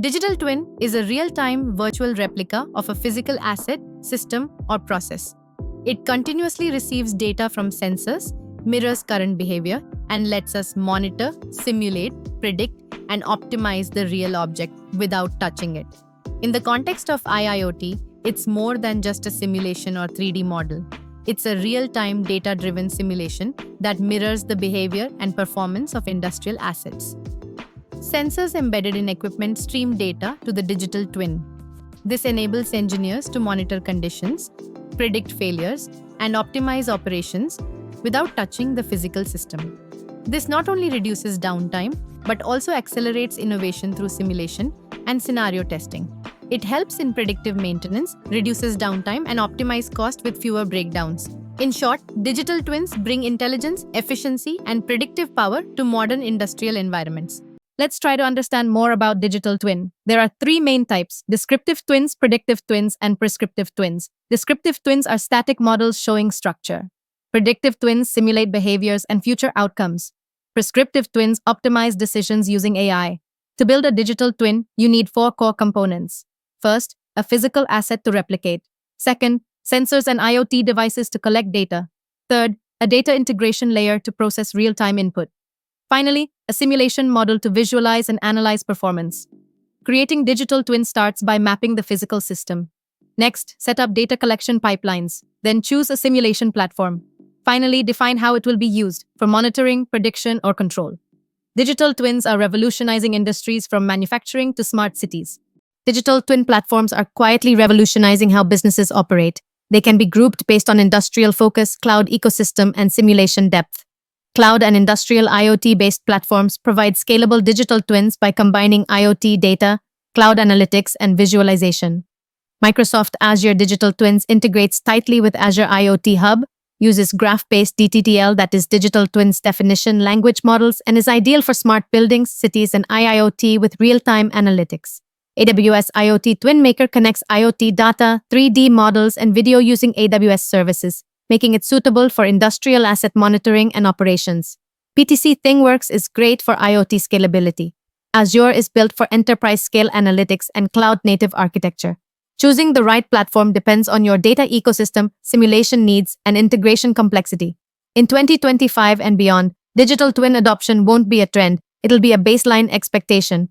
Digital twin is a real-time virtual replica of a physical asset, system, or process. It continuously receives data from sensors, mirrors current behavior, and lets us monitor, simulate, predict, and optimize the real object without touching it. In the context of IIoT, it's more than just a simulation or 3D model. It's a real-time data-driven simulation that mirrors the behavior and performance of industrial assets. Sensors embedded in equipment stream data to the digital twin. This enables engineers to monitor conditions, predict failures, and optimize operations without touching the physical system. This not only reduces downtime, but also accelerates innovation through simulation and scenario testing. It helps in predictive maintenance, reduces downtime, and optimizes cost with fewer breakdowns. In short, digital twins bring intelligence, efficiency, and predictive power to modern industrial environments. Let's try to understand more about digital twin. There are three main types: descriptive twins, predictive twins, and prescriptive twins. Descriptive twins are static models showing structure. Predictive twins simulate behaviors and future outcomes. Prescriptive twins optimize decisions using AI. To build a digital twin, you need four core components. First, a physical asset to replicate. Second, sensors and IoT devices to collect data. Third, a data integration layer to process real-time input. Finally, a simulation model to visualize and analyze performance. Creating digital twin starts by mapping the physical system. Next, set up data collection pipelines. Then choose a simulation platform. Finally, define how it will be used for monitoring, prediction, or control. Digital twins are revolutionizing industries from manufacturing to smart cities. Digital twin platforms are quietly revolutionizing how businesses operate. They can be grouped based on industrial focus, cloud ecosystem, and simulation depth. Cloud and industrial IoT-based platforms provide scalable digital twins by combining IoT data, cloud analytics, and visualization. Microsoft Azure Digital Twins integrates tightly with Azure IoT Hub, uses graph-based DTTL, that is Digital Twins Definition Language Models, and is ideal for smart buildings, cities, and IIoT with real-time analytics. AWS IoT Twin Maker connects IoT data, 3D models, and video using AWS services, making it suitable for industrial asset monitoring and operations. PTC ThingWorks is great for IoT scalability. Azure is built for enterprise-scale analytics and cloud-native architecture. Choosing the right platform depends on your data ecosystem, simulation needs, and integration complexity. In 2025 and beyond, digital twin adoption won't be a trend, it'll be a baseline expectation.